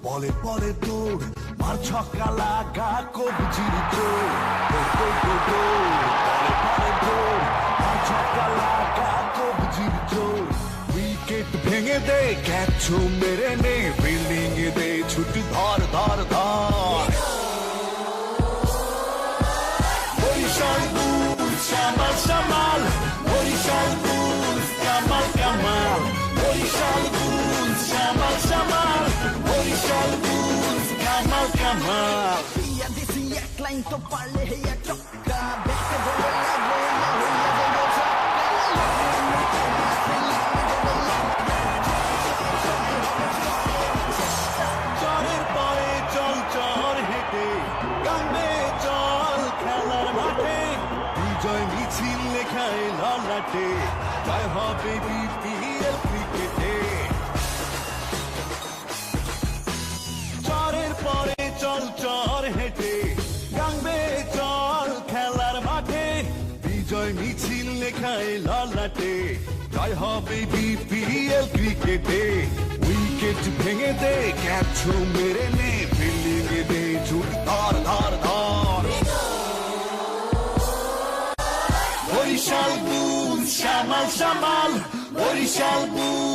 বলে পরে দৌড় মার ছক্কা লাগা কবজির জোর বলে পরে দৌড় মার ছক্কা লাগা কবজির জোর উইকেট ভেঙে দে ক্যাচ মেরে নে ফিল্ডিং এ দে ছুটি ধর ধর ধর বরিশাল বুলস শামাল শামাল বরিশাল বুলস কামাল কামাল বরিশাল বুলস শামাল শামাল বরিশাল বুলস কামাল কামাল দিয়া দিছি এক লাইন তো পারলে হেয়া চক্কা ব্যাটে বলে লাগবে না হইয়া দেবো চরের পরে চল চর হেঁটে গাঙ্গে চল খেলার মাঠে বিজয় মিছিল লেখায় ললাটে জয় হবে বিপিএল ক্রিকেটে চরের পরে চল চর হেঁটে গাঙ্গে চল খেলার মাঠে বিজয় মিছিল লেখায় ললাটে জয় হবে বিপিএল ক্রিকেটে উইকেট ভেঙে দে ক্যাচ মেরে নে ফিল্ডিং এ দে ছুট ধর ধর ধর বরিশাল বুলস শামাল শামাল বরিশাল বুলস